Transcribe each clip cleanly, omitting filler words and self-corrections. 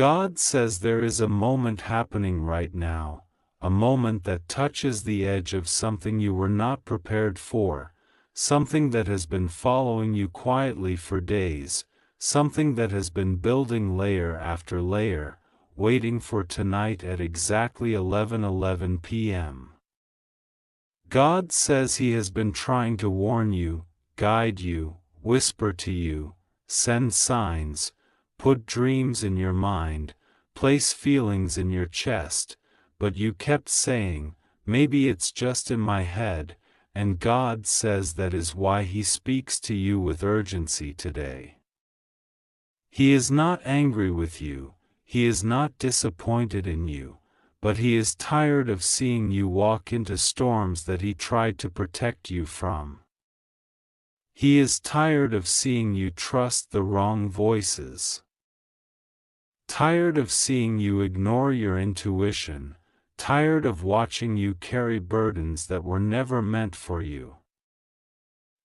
God says there is a moment happening right now, a moment that touches the edge of something you were not prepared for, something that has been following you quietly for days, something that has been building layer after layer, waiting for tonight at exactly 11:11 p.m. God says He has been trying to warn you, guide you, whisper to you, send signs, put dreams in your mind, place feelings in your chest, but you kept saying, maybe it's just in my head, and God says that is why He speaks to you with urgency today. He is not angry with you, He is not disappointed in you, but He is tired of seeing you walk into storms that He tried to protect you from. He is tired of seeing you trust the wrong voices. Tired of seeing you ignore your intuition, tired of watching you carry burdens that were never meant for you.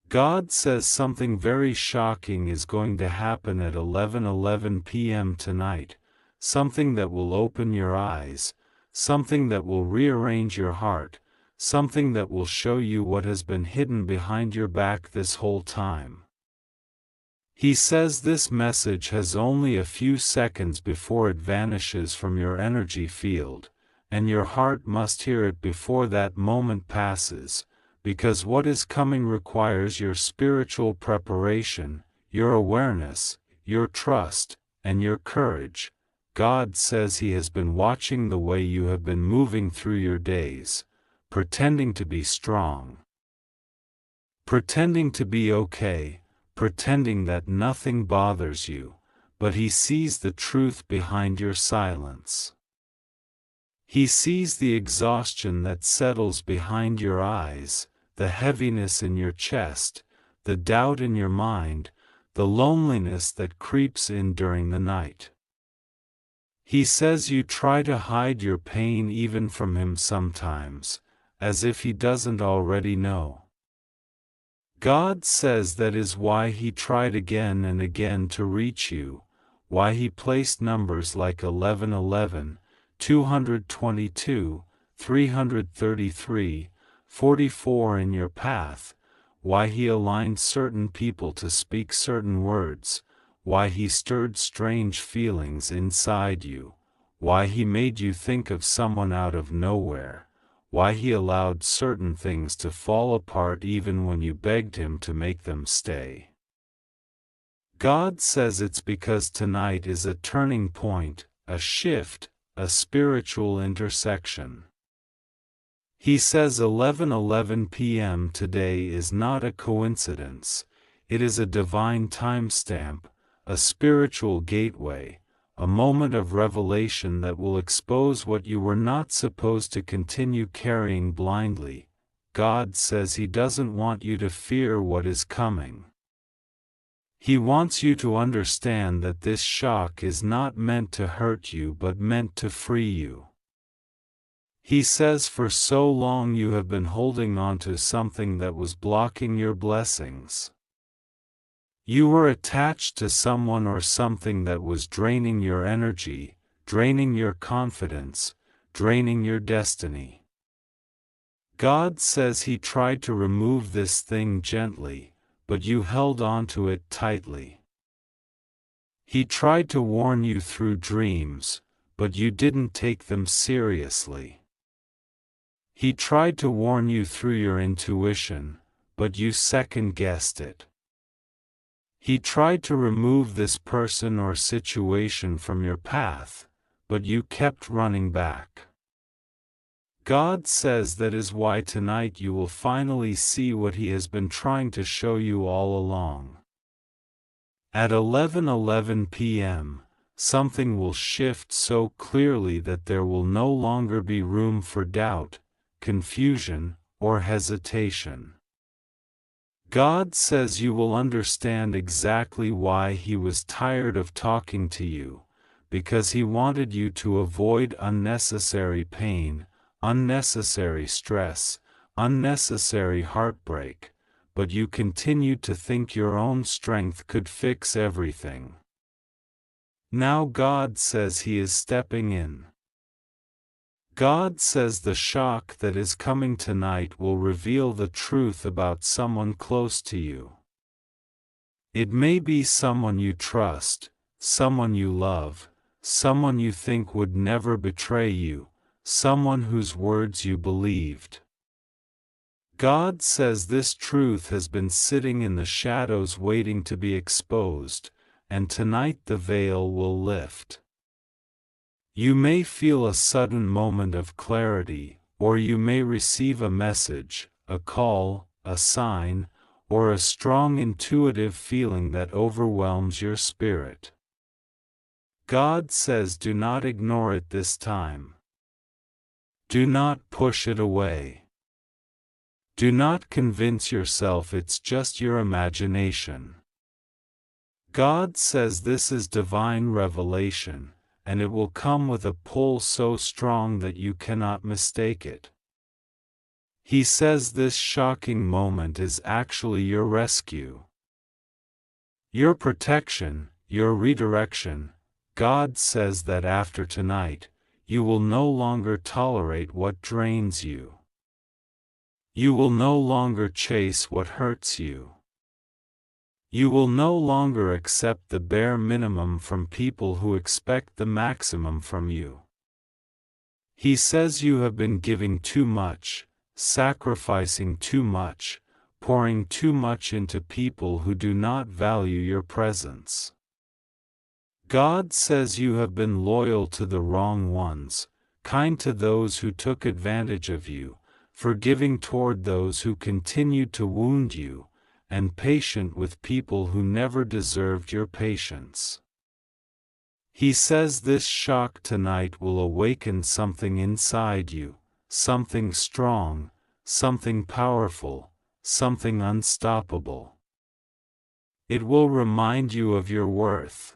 God says something very shocking is going to happen at 11:11 p.m. tonight, something that will open your eyes, something that will rearrange your heart, something that will show you what has been hidden behind your back this whole time. He says this message has only a few seconds before it vanishes from your energy field, and your heart must hear it before that moment passes, because what is coming requires your spiritual preparation, your awareness, your trust, and your courage. God says He has been watching the way you have been moving through your days, pretending to be strong, pretending to be okay, pretending that nothing bothers you, but He sees the truth behind your silence. He sees the exhaustion that settles behind your eyes, the heaviness in your chest, the doubt in your mind, the loneliness that creeps in during the night. He says you try to hide your pain even from Him sometimes, as if He doesn't already know. God says that is why He tried again and again to reach you, why He placed numbers like 11:11, 222, 333, 44 in your path, why He aligned certain people to speak certain words, why He stirred strange feelings inside you, why He made you think of someone out of nowhere, why He allowed certain things to fall apart even when you begged Him to make them stay. God says it's because tonight is a turning point, a shift, a spiritual intersection. He says 11:11 p.m. today is not a coincidence, it is a divine timestamp, a spiritual gateway, a moment of revelation that will expose what you were not supposed to continue carrying blindly. God says He doesn't want you to fear what is coming. He wants you to understand that this shock is not meant to hurt you but meant to free you. He says for so long you have been holding on to something that was blocking your blessings. You were attached to someone or something that was draining your energy, draining your confidence, draining your destiny. God says He tried to remove this thing gently, but you held on to it tightly. He tried to warn you through dreams, but you didn't take them seriously. He tried to warn you through your intuition, but you second-guessed it. He tried to remove this person or situation from your path, but you kept running back. God says that is why tonight you will finally see what He has been trying to show you all along. At 11:11 p.m., something will shift so clearly that there will no longer be room for doubt, confusion, or hesitation. God says you will understand exactly why He was tired of talking to you, because He wanted you to avoid unnecessary pain, unnecessary stress, unnecessary heartbreak, but you continued to think your own strength could fix everything. Now God says He is stepping in. God says the shock that is coming tonight will reveal the truth about someone close to you. It may be someone you trust, someone you love, someone you think would never betray you, someone whose words you believed. God says this truth has been sitting in the shadows waiting to be exposed, and tonight the veil will lift. You may feel a sudden moment of clarity, or you may receive a message, a call, a sign, or a strong intuitive feeling that overwhelms your spirit. God says do not ignore it this time. Do not push it away. Do not convince yourself it's just your imagination. God says this is divine revelation, and it will come with a pull so strong that you cannot mistake it. He says this shocking moment is actually your rescue, your protection, your redirection. God says that after tonight, you will no longer tolerate what drains you. You will no longer chase what hurts you. You will no longer accept the bare minimum from people who expect the maximum from you. He says you have been giving too much, sacrificing too much, pouring too much into people who do not value your presence. God says you have been loyal to the wrong ones, kind to those who took advantage of you, forgiving toward those who continued to wound you, and patient with people who never deserved your patience. He says this shock tonight will awaken something inside you, something strong, something powerful, something unstoppable. It will remind you of your worth,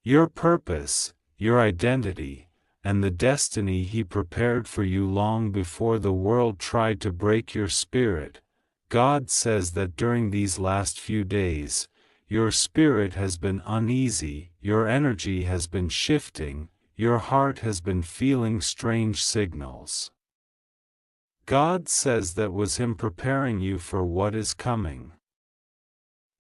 your purpose, your identity, and the destiny He prepared for you long before the world tried to break your spirit. God says that during these last few days, your spirit has been uneasy, your energy has been shifting, your heart has been feeling strange signals. God says that was Him preparing you for what is coming.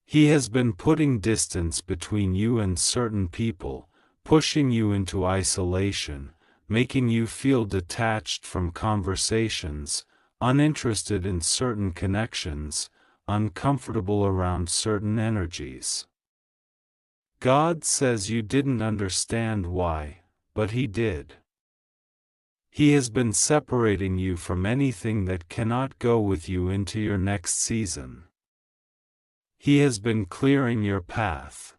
He has been putting distance between you and certain people, pushing you into isolation, making you feel detached from conversations, uninterested in certain connections, uncomfortable around certain energies. God says you didn't understand why, but He did. He has been separating you from anything that cannot go with you into your next season. He has been clearing your path,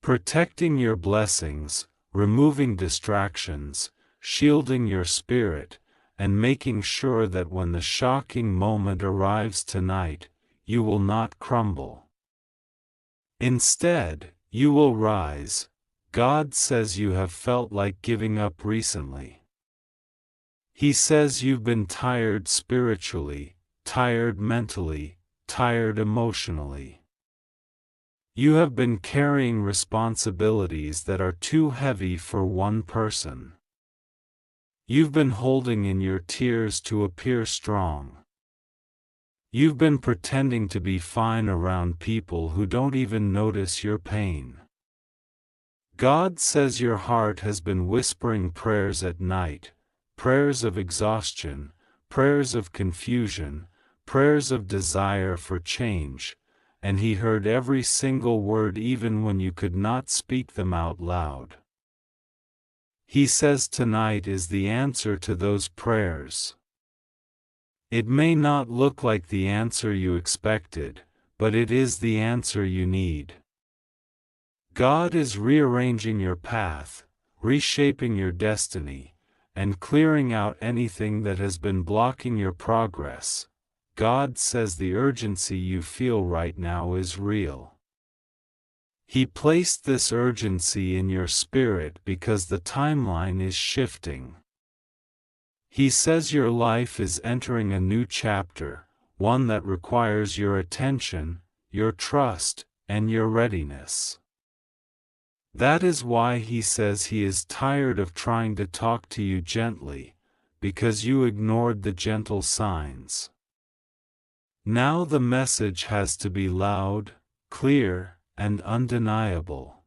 protecting your blessings, removing distractions, shielding your spirit, and making sure that when the shocking moment arrives tonight, you will not crumble. Instead, you will rise. God says you have felt like giving up recently. He says you've been tired spiritually, tired mentally, tired emotionally. You have been carrying responsibilities that are too heavy for one person. You've been holding in your tears to appear strong. You've been pretending to be fine around people who don't even notice your pain. God says your heart has been whispering prayers at night, prayers of exhaustion, prayers of confusion, prayers of desire for change, and He heard every single word even when you could not speak them out loud. He says tonight is the answer to those prayers. It may not look like the answer you expected, but it is the answer you need. God is rearranging your path, reshaping your destiny, and clearing out anything that has been blocking your progress. God says the urgency you feel right now is real. He placed this urgency in your spirit because the timeline is shifting. He says your life is entering a new chapter, one that requires your attention, your trust, and your readiness. That is why he says he is tired of trying to talk to you gently, because you ignored the gentle signs. Now the message has to be loud, clear, and undeniable.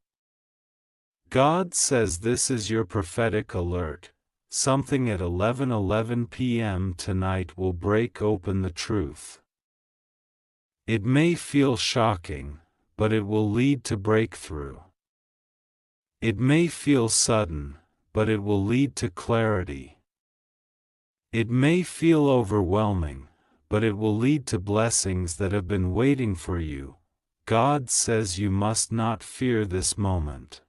God says this is your prophetic alert. Something at 11:11 p.m. tonight will break open the truth. It may feel shocking, but it will lead to breakthrough. It may feel sudden, but it will lead to clarity. It may feel overwhelming, but it will lead to blessings that have been waiting for you. God says you must not fear this moment.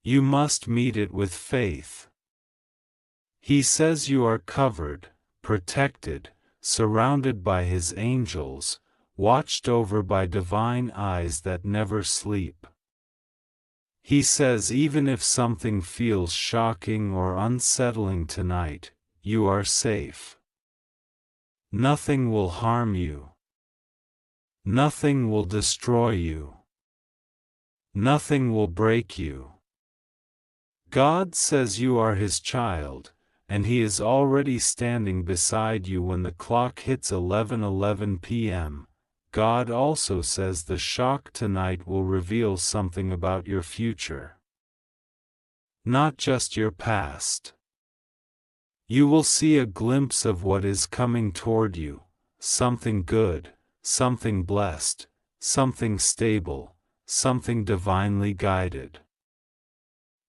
You must meet it with faith. He says you are covered, protected, surrounded by His angels, watched over by divine eyes that never sleep. He says even if something feels shocking or unsettling tonight, you are safe. Nothing will harm you. Nothing will destroy you. Nothing will break you. God says you are His child, and He is already standing beside you when the clock hits 11:11 p.m. God also says the shock tonight will reveal something about your future. Not just your past. You will see a glimpse of what is coming toward you, something good, something blessed, something stable, something divinely guided.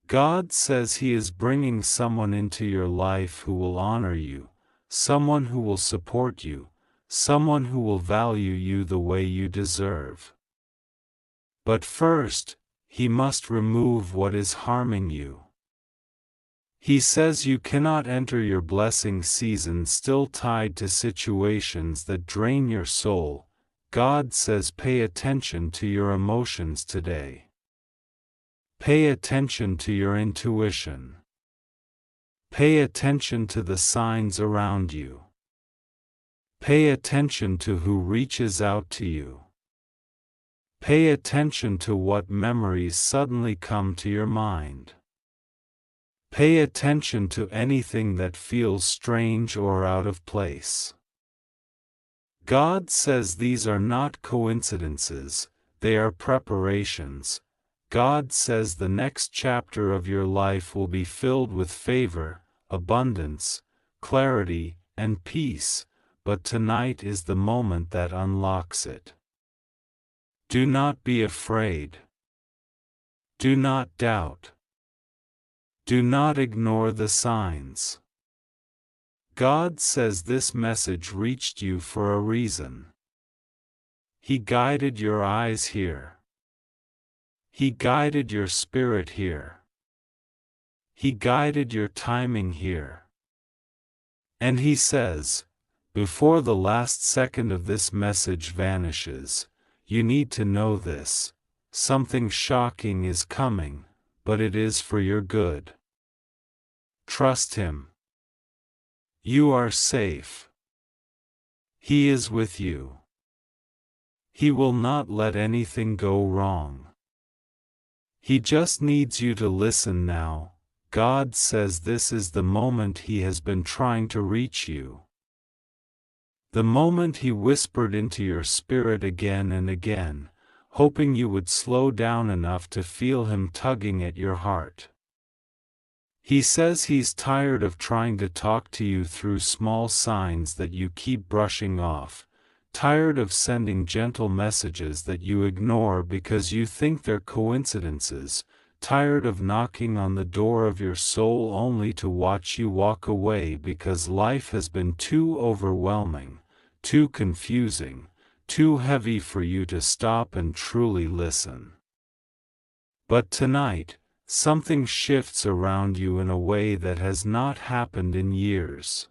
God says He is bringing someone into your life who will honor you, someone who will support you, someone who will value you the way you deserve. But first, He must remove what is harming you. He says you cannot enter your blessing season still tied to situations that drain your soul. God says pay attention to your emotions today. Pay attention to your intuition. Pay attention to the signs around you. Pay attention to who reaches out to you. Pay attention to what memories suddenly come to your mind. Pay attention to anything that feels strange or out of place. God says these are not coincidences, they are preparations. God says the next chapter of your life will be filled with favor, abundance, clarity, and peace, but tonight is the moment that unlocks it. Do not be afraid. Do not doubt. Do not ignore the signs. God says this message reached you for a reason. He guided your eyes here. He guided your spirit here. He guided your timing here. And He says, before the last second of this message vanishes, you need to know this: something shocking is coming, but it is for your good. Trust Him. You are safe. He is with you. He will not let anything go wrong. He just needs you to listen now. God says this is the moment He has been trying to reach you. The moment He whispered into your spirit again and again, hoping you would slow down enough to feel Him tugging at your heart. He says He's tired of trying to talk to you through small signs that you keep brushing off, tired of sending gentle messages that you ignore because you think they're coincidences, tired of knocking on the door of your soul only to watch you walk away because life has been too overwhelming, too confusing, too heavy for you to stop and truly listen. But tonight, something shifts around you in a way that has not happened in years.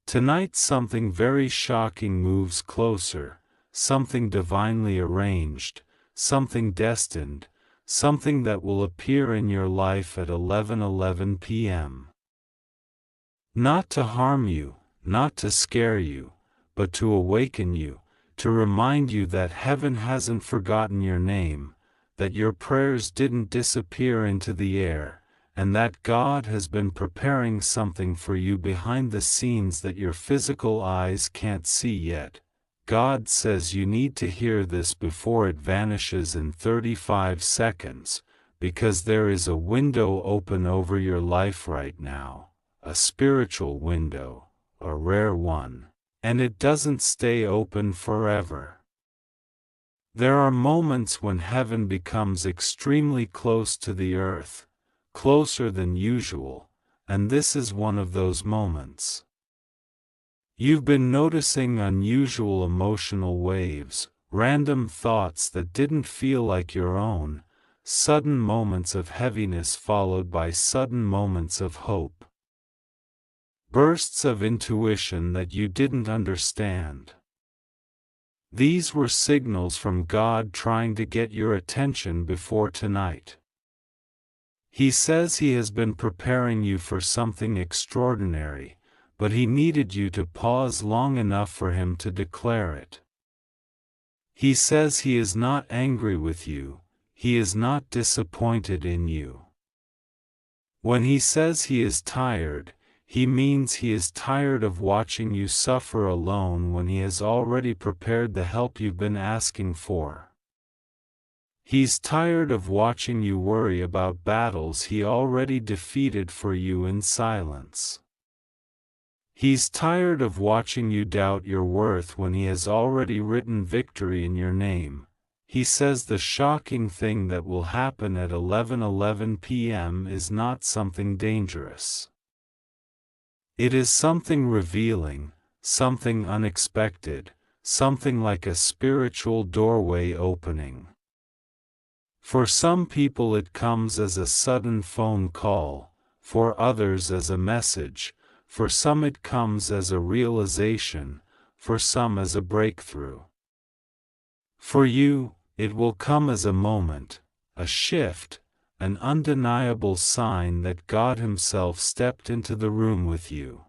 Tonight something very shocking moves closer, something divinely arranged, something destined, something that will appear in your life at 11:11 p.m. Not to harm you, not to scare you, but to awaken you, to remind you that heaven hasn't forgotten your name, that your prayers didn't disappear into the air, and that God has been preparing something for you behind the scenes that your physical eyes can't see yet. God says you need to hear this before it vanishes in 35 seconds, because there is a window open over your life right now, a spiritual window, a rare one, and it doesn't stay open forever. There are moments when heaven becomes extremely close to the earth, closer than usual, and this is one of those moments. You've been noticing unusual emotional waves, random thoughts that didn't feel like your own, sudden moments of heaviness followed by sudden moments of hope. Bursts of intuition that you didn't understand. These were signals from God trying to get your attention before tonight. He says He has been preparing you for something extraordinary, but He needed you to pause long enough for Him to declare it. He says He is not angry with you, He is not disappointed in you. When He says He is tired, He means He is tired of watching you suffer alone when He has already prepared the help you've been asking for. He's tired of watching you worry about battles He already defeated for you in silence. He's tired of watching you doubt your worth when He has already written victory in your name. He says the shocking thing that will happen at 11:11 p.m. is not something dangerous. It is something revealing, something unexpected, something like a spiritual doorway opening. For some people it comes as a sudden phone call, for others as a message, for some it comes as a realization, for some as a breakthrough. For you, it will come as a moment, a shift, an undeniable sign that God Himself stepped into the room with you.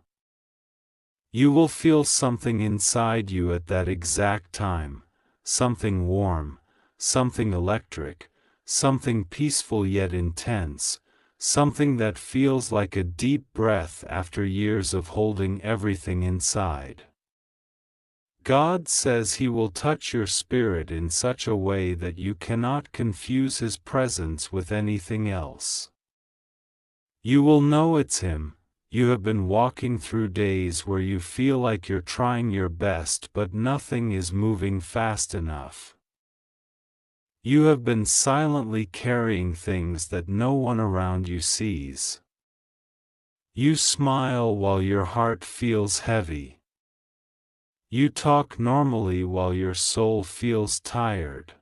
You will feel something inside you at that exact time, something warm, something electric, something peaceful yet intense, something that feels like a deep breath after years of holding everything inside. God says He will touch your spirit in such a way that you cannot confuse His presence with anything else. You will know it's Him. You have been walking through days where you feel like you're trying your best but nothing is moving fast enough. You have been silently carrying things that no one around you sees. You smile while your heart feels heavy. You talk normally while your soul feels tired.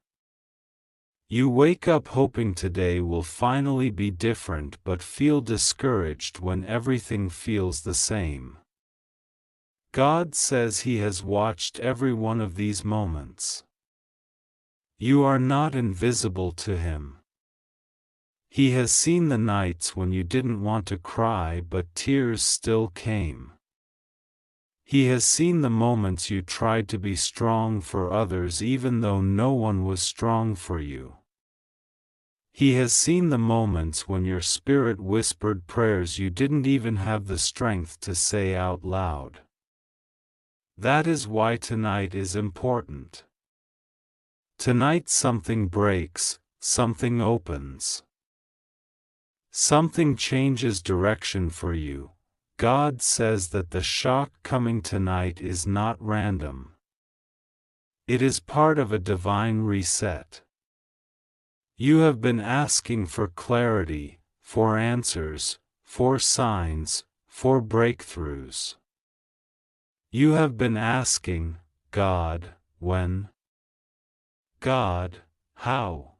You wake up hoping today will finally be different but feel discouraged when everything feels the same. God says He has watched every one of these moments. You are not invisible to Him. He has seen the nights when you didn't want to cry but tears still came. He has seen the moments you tried to be strong for others even though no one was strong for you. He has seen the moments when your spirit whispered prayers you didn't even have the strength to say out loud. That is why tonight is important. Tonight something breaks, something opens. Something changes direction for you. God says that the shock coming tonight is not random. It is part of a divine reset. You have been asking for clarity, for answers, for signs, for breakthroughs. You have been asking, God, when? God, how?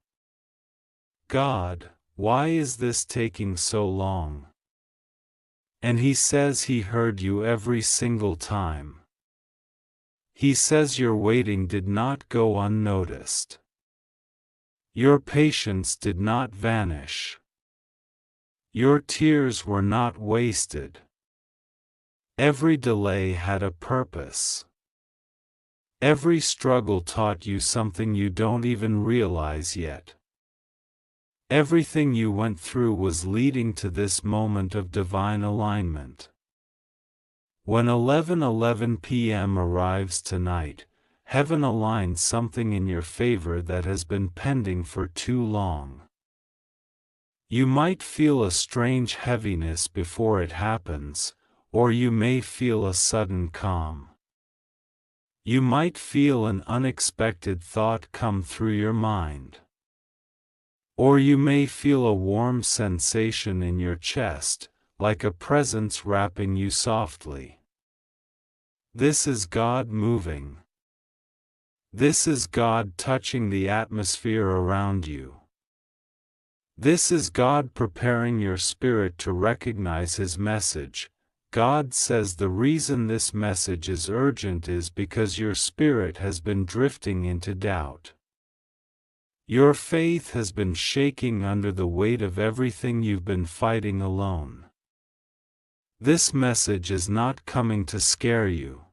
God, why is this taking so long? And He says He heard you every single time. He says your waiting did not go unnoticed. Your patience did not vanish. Your tears were not wasted. Every delay had a purpose. Every struggle taught you something you don't even realize yet. Everything you went through was leading to this moment of divine alignment. When 11:11 p.m. arrives tonight, heaven aligns something in your favor that has been pending for too long. You might feel a strange heaviness before it happens, or you may feel a sudden calm. You might feel an unexpected thought come through your mind. Or you may feel a warm sensation in your chest, like a presence wrapping you softly. This is God moving. This is God touching the atmosphere around you. This is God preparing your spirit to recognize His message. God says the reason this message is urgent is because your spirit has been drifting into doubt. Your faith has been shaking under the weight of everything you've been fighting alone. This message is not coming to scare you.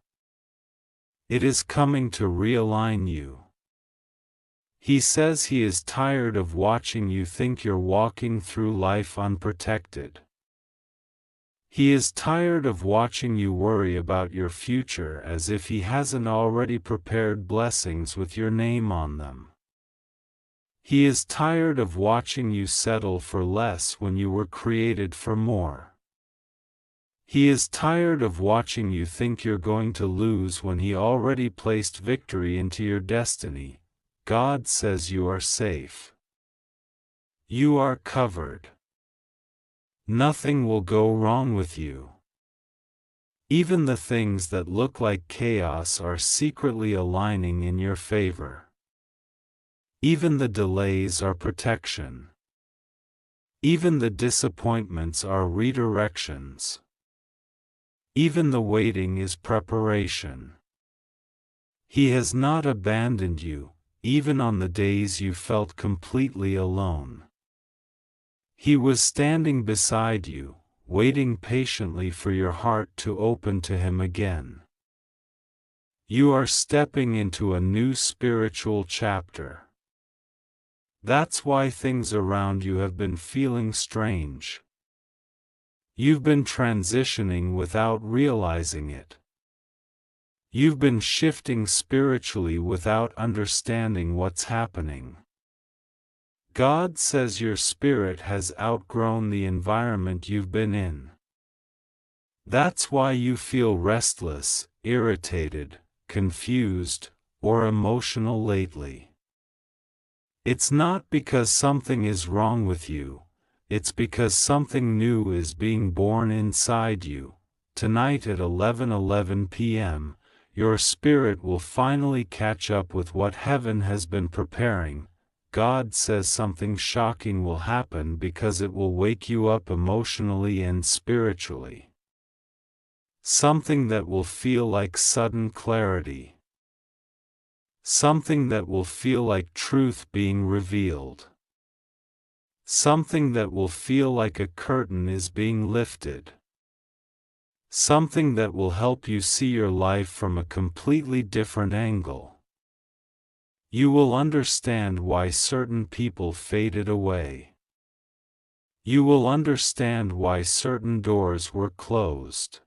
It is coming to realign you. He says He is tired of watching you think you're walking through life unprotected. He is tired of watching you worry about your future as if He hasn't already prepared blessings with your name on them. He is tired of watching you settle for less when you were created for more. He is tired of watching you think you're going to lose when He already placed victory into your destiny. God says you are safe. You are covered. Nothing will go wrong with you. Even the things that look like chaos are secretly aligning in your favor. Even the delays are protection. Even the disappointments are redirections. Even the waiting is preparation. He has not abandoned you, even on the days you felt completely alone. He was standing beside you, waiting patiently for your heart to open to Him again. You are stepping into a new spiritual chapter. That's why things around you have been feeling strange. You've been transitioning without realizing it. You've been shifting spiritually without understanding what's happening. God says your spirit has outgrown the environment you've been in. That's why you feel restless, irritated, confused, or emotional lately. It's not because something is wrong with you, it's because something new is being born inside you. Tonight at 11:11 p.m., your spirit will finally catch up with what heaven has been preparing. God says something shocking will happen because it will wake you up emotionally and spiritually. Something that will feel like sudden clarity. Something that will feel like truth being revealed. Something that will feel like a curtain is being lifted. Something that will help you see your life from a completely different angle. You will understand why certain people faded away. You will understand why certain doors were closed.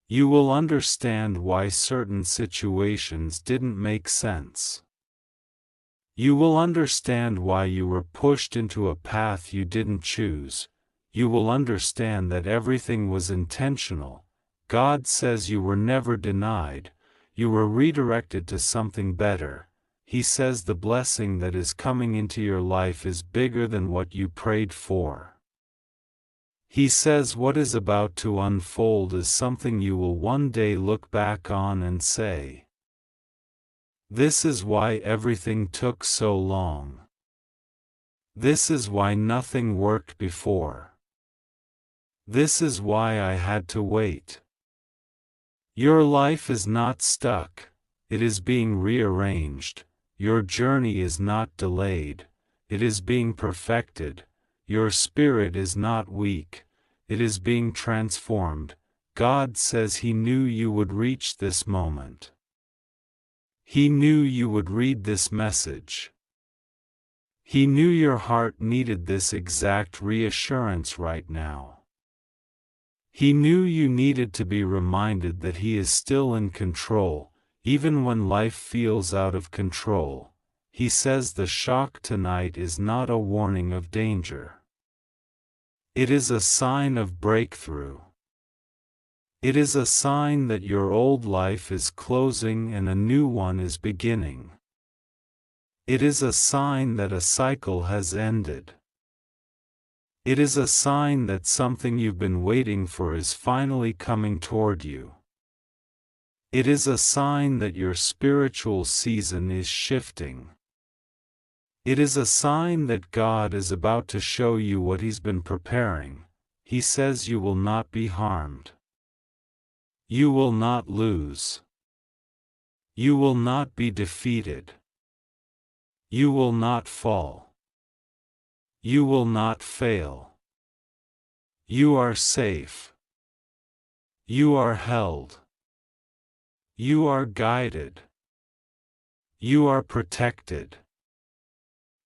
You will understand why certain situations didn't make sense. You will understand why you were pushed into a path you didn't choose. You will understand that everything was intentional. God says you were never denied. You were redirected to something better. He says the blessing that is coming into your life is bigger than what you prayed for. He says what is about to unfold is something you will one day look back on and say, "This is why everything took so long. This is why nothing worked before. This is why I had to wait." Your life is not stuck, it is being rearranged. Your journey is not delayed, it is being perfected. Your spirit is not weak, it is being transformed. God says He knew you would reach this moment. He knew you would read this message. He knew your heart needed this exact reassurance right now. He knew you needed to be reminded that He is still in control, even when life feels out of control. He says the shock tonight is not a warning of danger. It is a sign of breakthrough. It is a sign that your old life is closing and a new one is beginning. It is a sign that a cycle has ended. It is a sign that something you've been waiting for is finally coming toward you. It is a sign that your spiritual season is shifting. It is a sign that God is about to show you what He's been preparing. He says you will not be harmed. You will not lose. You will not be defeated. You will not fall. You will not fail. You are safe. You are held. You are guided. You are protected.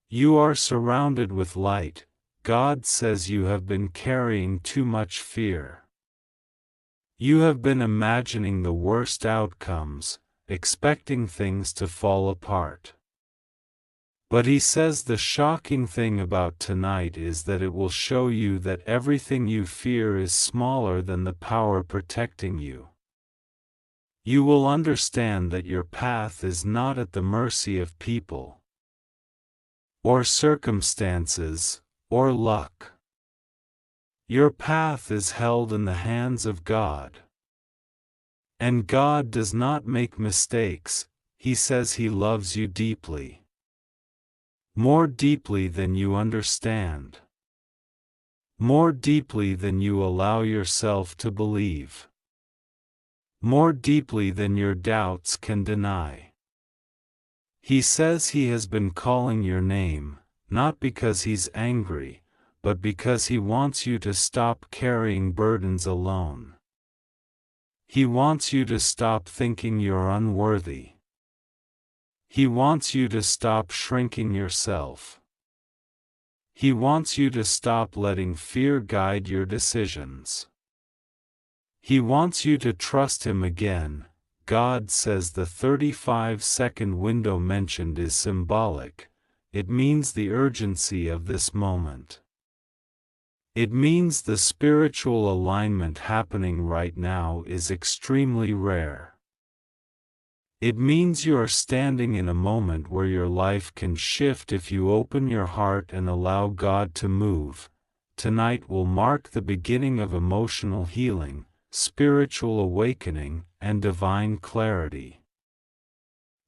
You are surrounded with light. God says you have been carrying too much fear. You have been imagining the worst outcomes, expecting things to fall apart. But He says the shocking thing about tonight is that it will show you that everything you fear is smaller than the power protecting you. You will understand that your path is not at the mercy of people, or circumstances, or luck. Your path is held in the hands of God. And God does not make mistakes. He says He loves you deeply. More deeply than you understand. More deeply than you allow yourself to believe. More deeply than your doubts can deny. He says He has been calling your name, not because He's angry, but because He wants you to stop carrying burdens alone. He wants you to stop thinking you're unworthy. He wants you to stop shrinking yourself. He wants you to stop letting fear guide your decisions. He wants you to trust Him again. God says the 35-second window mentioned is symbolic. It means the urgency of this moment. It means the spiritual alignment happening right now is extremely rare. It means you are standing in a moment where your life can shift if you open your heart and allow God to move. Tonight will mark the beginning of emotional healing, spiritual awakening, and divine clarity.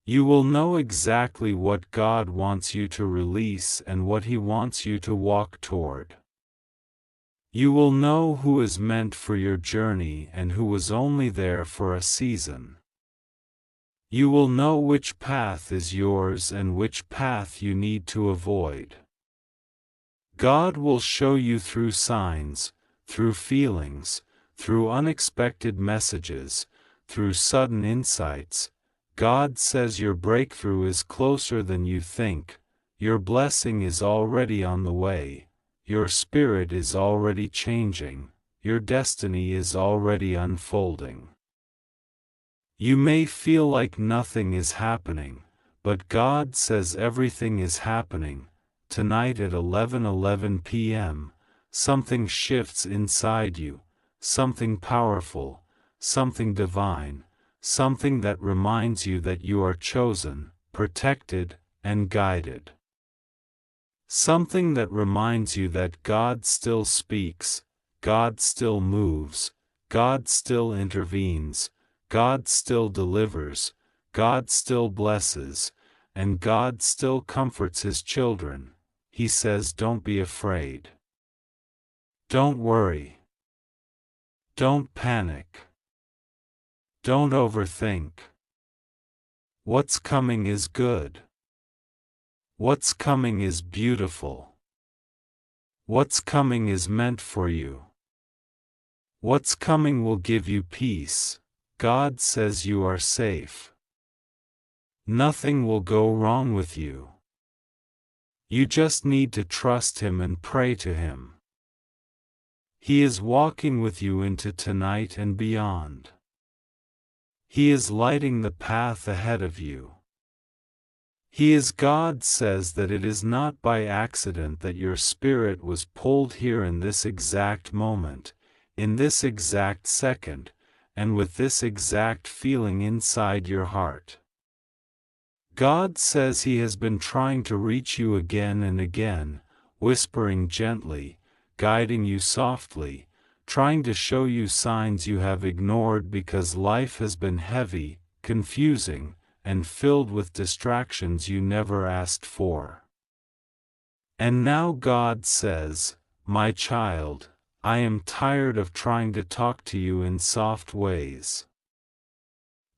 You will know exactly what God wants you to release and what He wants you to walk toward. You will know who is meant for your journey and who was only there for a season. You will know which path is yours and which path you need to avoid. God will show you through signs, through feelings, through unexpected messages, through sudden insights. God says your breakthrough is closer than you think. Your blessing is already on the way. Your spirit is already changing. Your destiny is already unfolding. You may feel like nothing is happening, but God says everything is happening. Tonight at 11:11 p.m., something shifts inside you, something powerful, something divine, something that reminds you that you are chosen, protected, and guided. Something that reminds you that God still speaks, God still moves, God still intervenes, God still delivers, God still blesses, and God still comforts His children. He says, don't be afraid. Don't worry. Don't panic. Don't overthink. What's coming is good. What's coming is beautiful. What's coming is meant for you. What's coming will give you peace. God says you are safe. Nothing will go wrong with you. You just need to trust Him and pray to Him. He is walking with you into tonight and beyond. He is lighting the path ahead of you. He is God says that it is not by accident that your spirit was pulled here in this exact moment, in this exact second, and with this exact feeling inside your heart. God says He has been trying to reach you again and again, whispering gently, guiding you softly, trying to show you signs you have ignored because life has been heavy, confusing, and filled with distractions you never asked for. And now God says, "My child, I am tired of trying to talk to you in soft ways.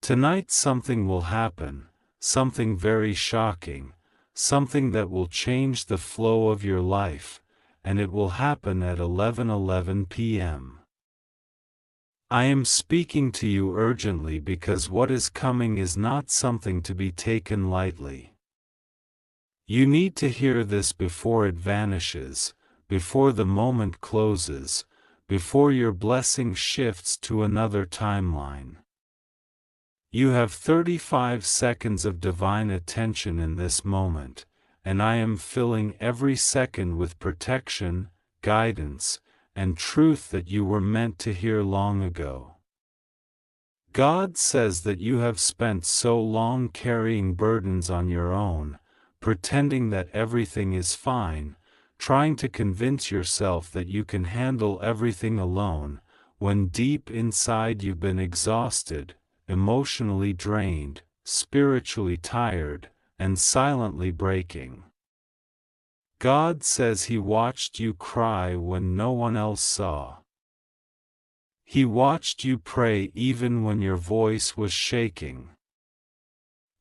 Tonight something will happen, something very shocking, something that will change the flow of your life, and it will happen at 11:11 p.m. I am speaking to you urgently because what is coming is not something to be taken lightly. You need to hear this before it vanishes, before the moment closes, before your blessing shifts to another timeline. You have 35 seconds of divine attention in this moment, and I am filling every second with protection, guidance, and truth that you were meant to hear long ago. God says that you have spent so long carrying burdens on your own, pretending that everything is fine, trying to convince yourself that you can handle everything alone, when deep inside you've been exhausted, emotionally drained, spiritually tired, and silently breaking. God says He watched you cry when no one else saw. He watched you pray even when your voice was shaking.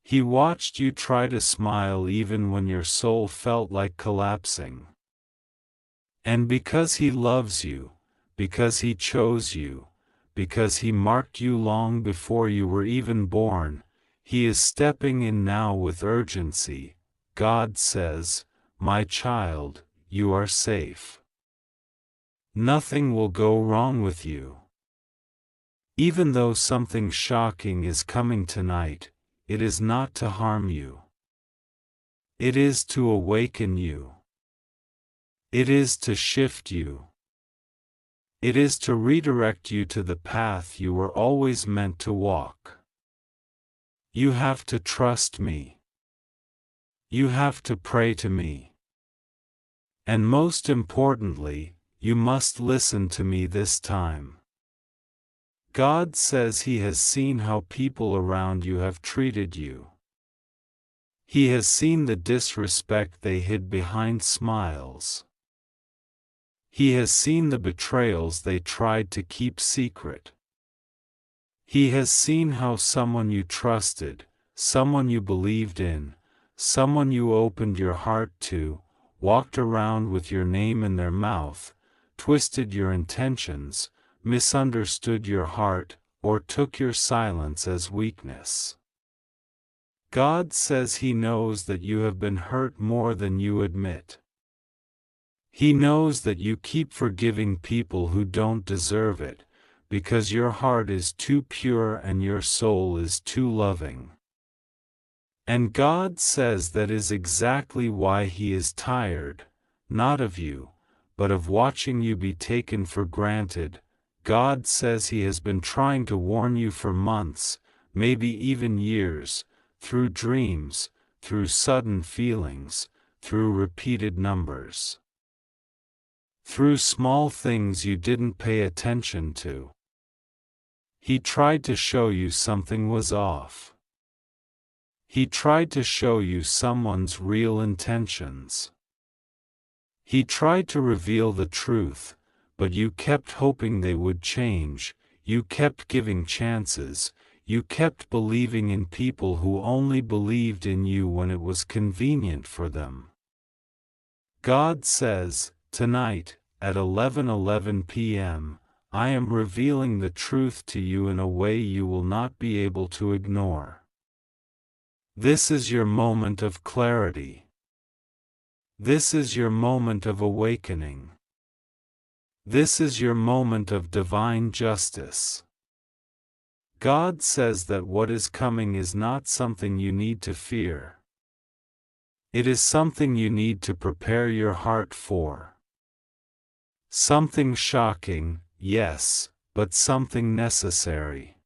He watched you try to smile even when your soul felt like collapsing. And because He loves you, because He chose you, because He marked you long before you were even born, He is stepping in now with urgency. God says, "My child, you are safe. Nothing will go wrong with you. Even though something shocking is coming tonight, it is not to harm you. It is to awaken you. It is to shift you. It is to redirect you to the path you were always meant to walk. You have to trust me. You have to pray to me. And most importantly, you must listen to me this time. God says He has seen how people around you have treated you. He has seen the disrespect they hid behind smiles. He has seen the betrayals they tried to keep secret. He has seen how someone you trusted, someone you believed in, someone you opened your heart to, walked around with your name in their mouth, twisted your intentions, misunderstood your heart, or took your silence as weakness. God says He knows that you have been hurt more than you admit. He knows that you keep forgiving people who don't deserve it, because your heart is too pure and your soul is too loving. And God says that is exactly why He is tired, not of you, but of watching you be taken for granted. God says He has been trying to warn you for months, maybe even years, through dreams, through sudden feelings, through repeated numbers. Through small things you didn't pay attention to. He tried to show you something was off. He tried to show you someone's real intentions. He tried to reveal the truth, but you kept hoping they would change, you kept giving chances, you kept believing in people who only believed in you when it was convenient for them. God says, tonight, at 11:11 p.m., I am revealing the truth to you in a way you will not be able to ignore. This is your moment of clarity. This is your moment of awakening. This is your moment of divine justice. God says that what is coming is not something you need to fear. It is something you need to prepare your heart for. Something shocking, yes, but something necessary.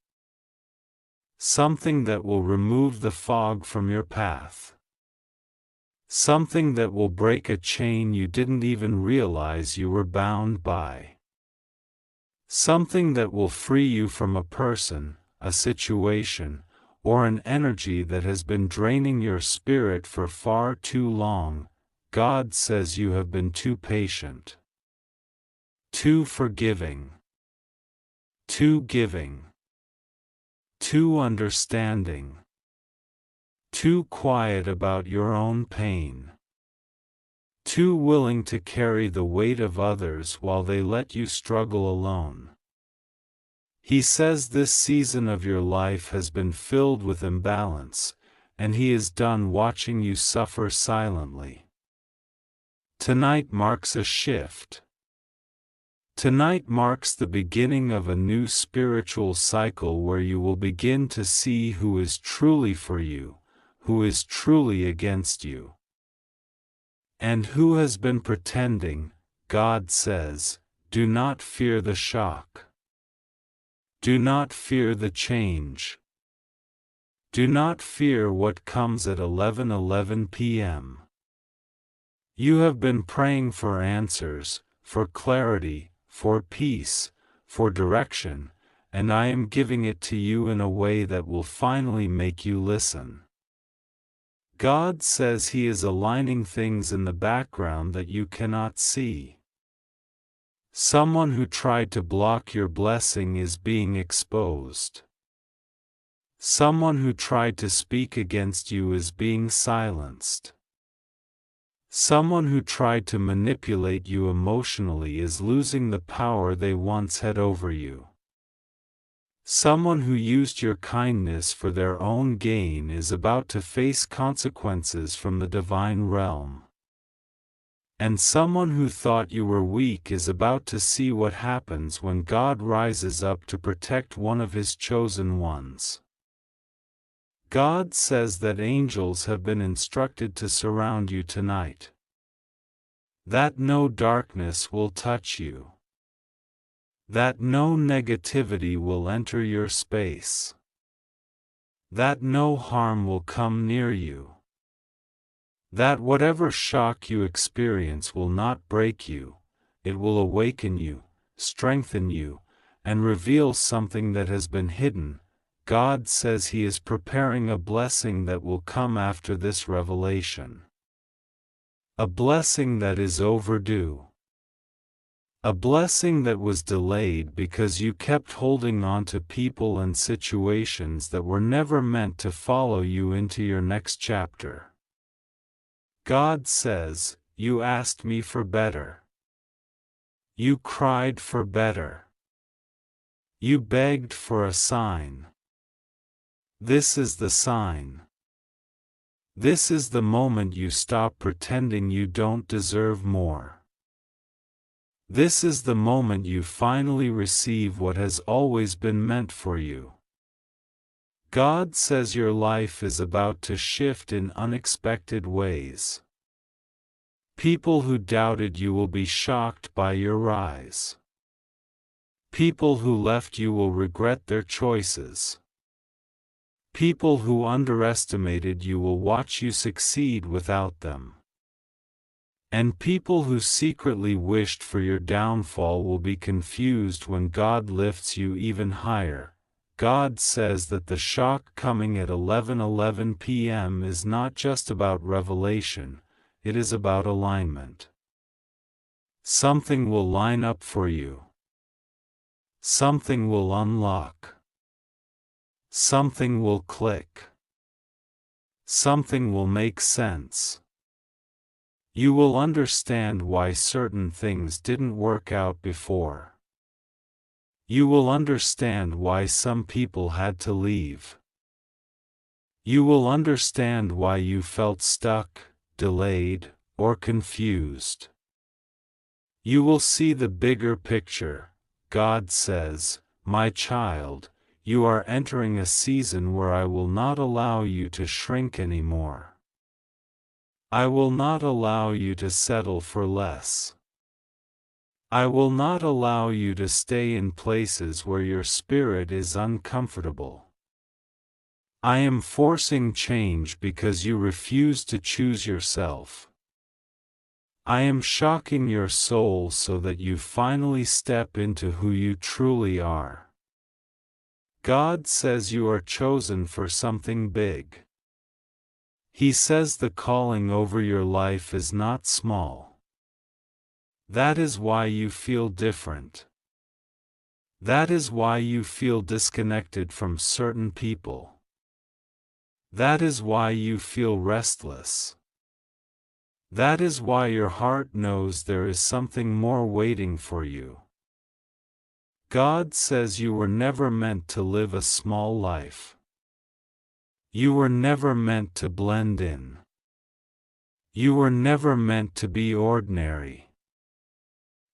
Something that will remove the fog from your path. Something that will break a chain you didn't even realize you were bound by. Something that will free you from a person, a situation, or an energy that has been draining your spirit for far too long. God says you have been too patient, too forgiving, too giving, too understanding, too quiet about your own pain, too willing to carry the weight of others while they let you struggle alone. He says this season of your life has been filled with imbalance, and He is done watching you suffer silently. Tonight marks a shift. Tonight marks the beginning of a new spiritual cycle where you will begin to see who is truly for you, who is truly against you, and who has been pretending. God says, do not fear the shock. Do not fear the change. Do not fear what comes at 11:11 p.m. You have been praying for answers, for clarity, for peace, for direction, and I am giving it to you in a way that will finally make you listen. God says He is aligning things in the background that you cannot see. Someone who tried to block your blessing is being exposed. Someone who tried to speak against you is being silenced. Someone who tried to manipulate you emotionally is losing the power they once had over you. Someone who used your kindness for their own gain is about to face consequences from the divine realm. And someone who thought you were weak is about to see what happens when God rises up to protect one of His chosen ones. God says that angels have been instructed to surround you tonight. That no darkness will touch you. That no negativity will enter your space. That no harm will come near you. That whatever shock you experience will not break you, it will awaken you, strengthen you, and reveal something that has been hidden. God says He is preparing a blessing that will come after this revelation. A blessing that is overdue. A blessing that was delayed because you kept holding on to people and situations that were never meant to follow you into your next chapter. God says, you asked me for better. You cried for better. You begged for a sign. This is the sign. This is the moment you stop pretending you don't deserve more. This is the moment you finally receive what has always been meant for you. God says your life is about to shift in unexpected ways. People who doubted you will be shocked by your rise. People who left you will regret their choices. People who underestimated you will watch you succeed without them. And people who secretly wished for your downfall will be confused when God lifts you even higher. God says that the shock coming at 11:11 p.m. is not just about revelation, it is about alignment. Something will line up for you. Something will unlock. Something will click. Something will make sense. You will understand why certain things didn't work out before. You will understand why some people had to leave. You will understand why you felt stuck, delayed, or confused. You will see the bigger picture. God says, "My child, you are entering a season where I will not allow you to shrink anymore. I will not allow you to settle for less. I will not allow you to stay in places where your spirit is uncomfortable. I am forcing change because you refuse to choose yourself. I am shocking your soul so that you finally step into who you truly are." God says you are chosen for something big. He says the calling over your life is not small. That is why you feel different. That is why you feel disconnected from certain people. That is why you feel restless. That is why your heart knows there is something more waiting for you. God says you were never meant to live a small life. You were never meant to blend in. You were never meant to be ordinary.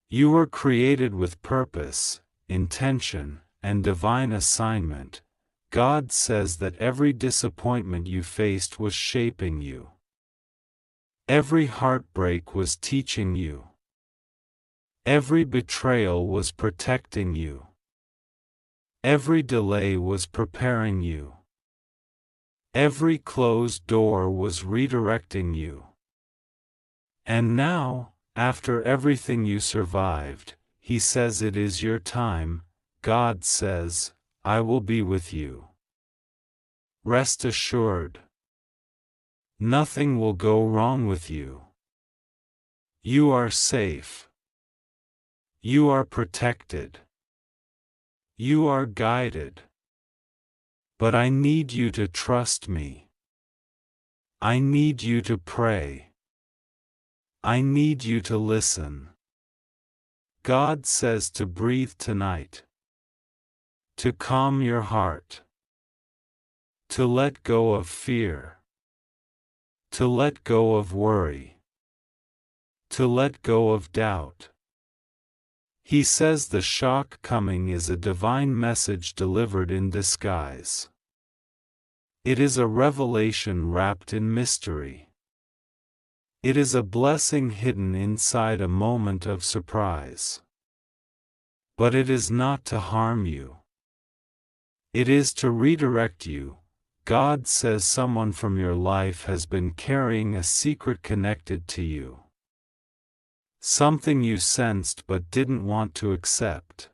You were created with purpose, intention, and divine assignment. God says that every disappointment you faced was shaping you. Every heartbreak was teaching you. Every betrayal was protecting you. Every delay was preparing you. Every closed door was redirecting you. And now, after everything you survived, He says it is your time. God says, "I will be with you." Rest assured. Nothing will go wrong with you. You are safe. You are protected. You are guided. But I need you to trust me. I need you to pray. I need you to listen. God says to breathe tonight. To calm your heart. To let go of fear. To let go of worry. To let go of doubt. He says the shock coming is a divine message delivered in disguise. It is a revelation wrapped in mystery. It is a blessing hidden inside a moment of surprise. But it is not to harm you. It is to redirect you. God says someone from your life has been carrying a secret connected to you. Something you sensed but didn't want to accept.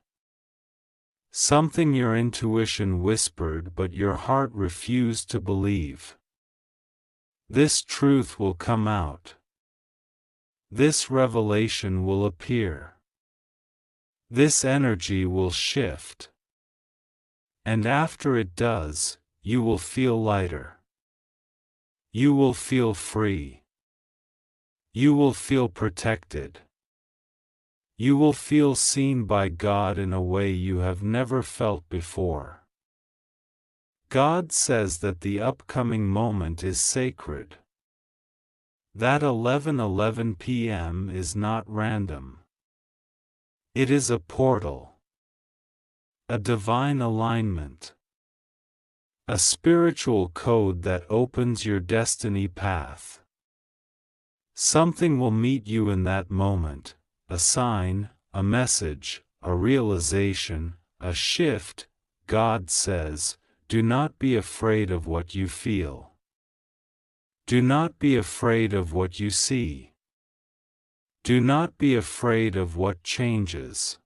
Something your intuition whispered but your heart refused to believe. This truth will come out. This revelation will appear. This energy will shift. And after it does, you will feel lighter. You will feel free. You will feel protected. You will feel seen by God in a way you have never felt before. God says that the upcoming moment is sacred. That 11:11 p.m. is not random. It is a portal. A divine alignment. A spiritual code that opens your destiny path. Something will meet you in that moment, a sign, a message, a realization, a shift. God says, do not be afraid of what you feel. Do not be afraid of what you see. Do not be afraid of what changes.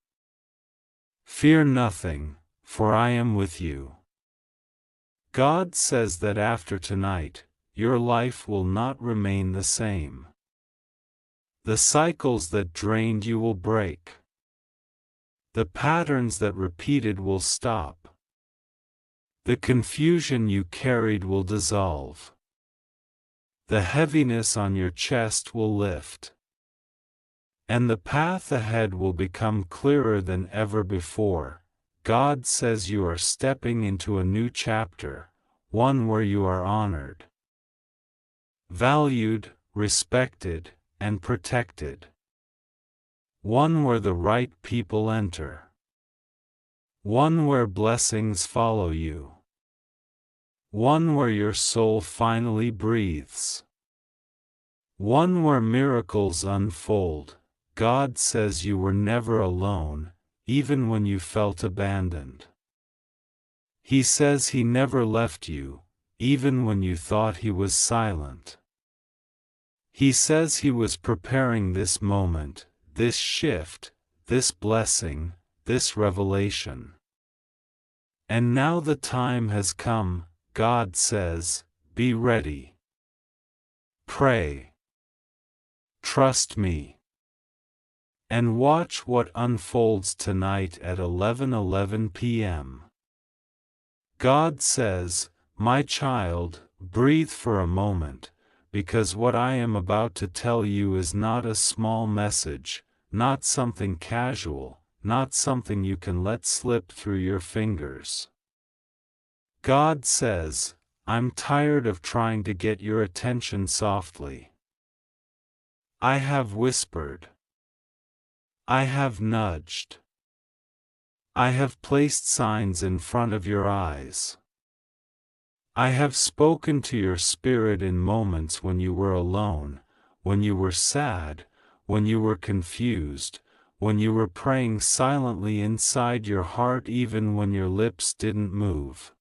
Fear nothing, for I am with you. God says that after tonight, your life will not remain the same. The cycles that drained you will break. The patterns that repeated will stop. The confusion you carried will dissolve. The heaviness on your chest will lift. And the path ahead will become clearer than ever before. God says you are stepping into a new chapter, one where you are honored, valued, respected, and protected. One where the right people enter. One where blessings follow you. One where your soul finally breathes. One where miracles unfold. God says you were never alone, even when you felt abandoned. He says He never left you, even when you thought He was silent. He says He was preparing this moment, this shift, this blessing, this revelation. And now the time has come, God says, be ready. Pray. Trust me. And watch what unfolds tonight at 11:11 p.m. God says, my child, breathe for a moment, because what I am about to tell you is not a small message, not something casual, not something you can let slip through your fingers. God says, I'm tired of trying to get your attention softly. I have whispered. I have nudged. I have placed signs in front of your eyes. I have spoken to your spirit in moments when you were alone, when you were sad, when you were confused, when you were praying silently inside your heart even when your lips didn't move.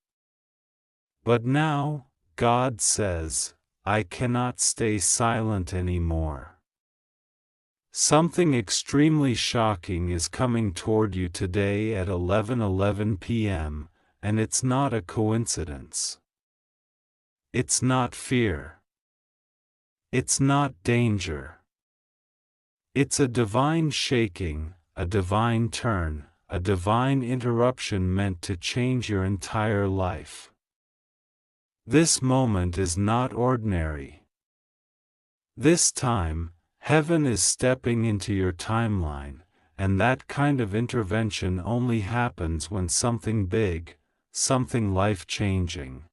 But now, God says, I cannot stay silent anymore. Something extremely shocking is coming toward you today at 11:11 p.m., and it's not a coincidence. It's not fear. It's not danger. It's a divine shaking, a divine turn, a divine interruption meant to change your entire life. This moment is not ordinary. This time, Heaven is stepping into your timeline, and that kind of intervention only happens when something big, something life-changing,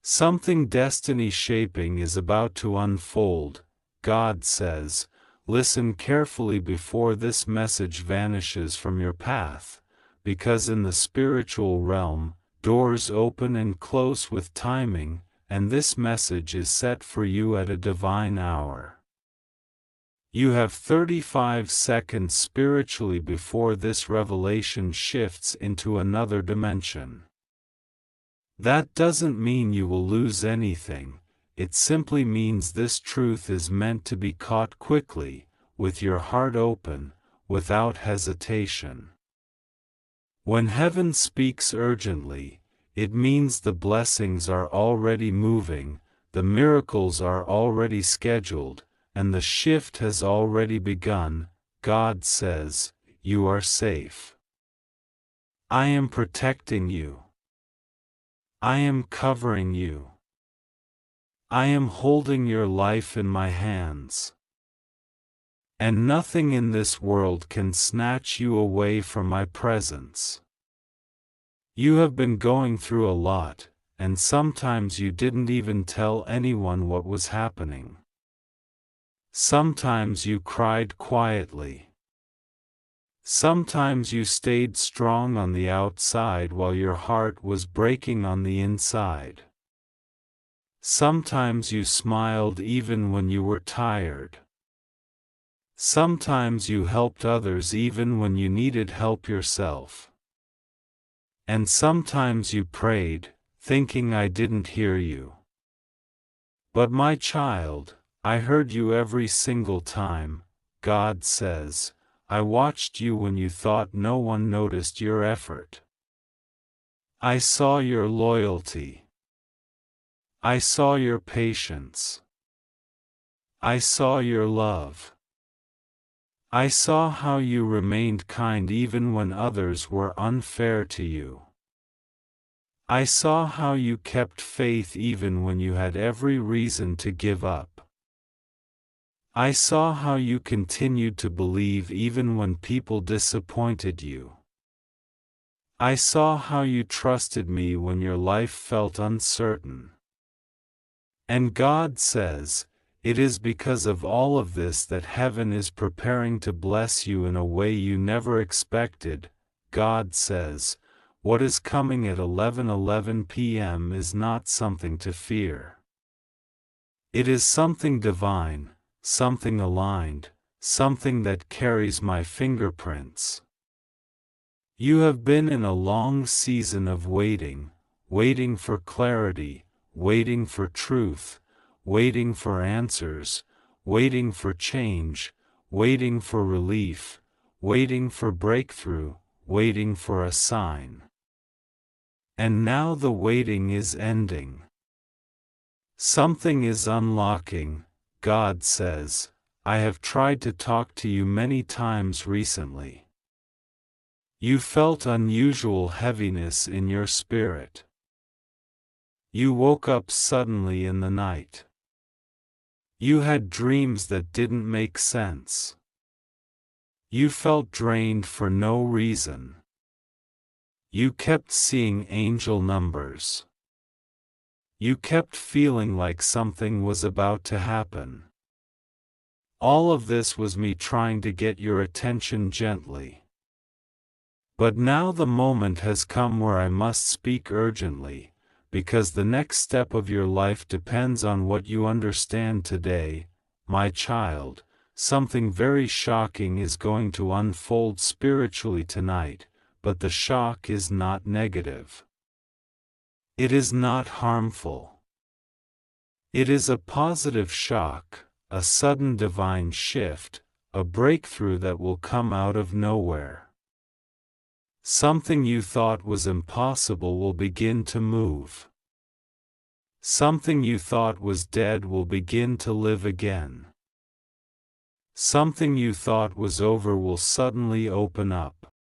something destiny-shaping is about to unfold. God says, listen carefully before this message vanishes from your path, because in the spiritual realm, doors open and close with timing, and this message is set for you at a divine hour. You have 35 seconds spiritually before this revelation shifts into another dimension. That doesn't mean you will lose anything, it simply means this truth is meant to be caught quickly, with your heart open, without hesitation. When heaven speaks urgently, it means the blessings are already moving, the miracles are already scheduled, and the shift has already begun. God says, you are safe. I am protecting you. I am covering you. I am holding your life in my hands. And nothing in this world can snatch you away from my presence. You have been going through a lot, and sometimes you didn't even tell anyone what was happening. Sometimes you cried quietly. Sometimes you stayed strong on the outside while your heart was breaking on the inside. Sometimes you smiled even when you were tired. Sometimes you helped others even when you needed help yourself. And sometimes you prayed, thinking I didn't hear you. But my child, I heard you every single time. God says, I watched you when you thought no one noticed your effort. I saw your loyalty. I saw your patience. I saw your love. I saw how you remained kind even when others were unfair to you. I saw how you kept faith even when you had every reason to give up. I saw how you continued to believe even when people disappointed you. I saw how you trusted me when your life felt uncertain. And God says, It is because of all of this that heaven is preparing to bless you in a way you never expected. God says, what is coming at 11:11 p.m. is not something to fear. It is something divine, something aligned, something that carries my fingerprints. You have been in a long season of waiting, waiting for clarity, waiting for truth, waiting for answers, waiting for change, waiting for relief, waiting for breakthrough, waiting for a sign. And now the waiting is ending. Something is unlocking. God says, I have tried to talk to you many times recently. You felt unusual heaviness in your spirit. You woke up suddenly in the night. You had dreams that didn't make sense. You felt drained for no reason. You kept seeing angel numbers. You kept feeling like something was about to happen. All of this was me trying to get your attention gently. But now the moment has come where I must speak urgently, because the next step of your life depends on what you understand today, my child. Something very shocking is going to unfold spiritually tonight, but the shock is not negative. It is not harmful. It is a positive shock, a sudden divine shift, a breakthrough that will come out of nowhere. Something you thought was impossible will begin to move. Something you thought was dead will begin to live again. Something you thought was over will suddenly open up.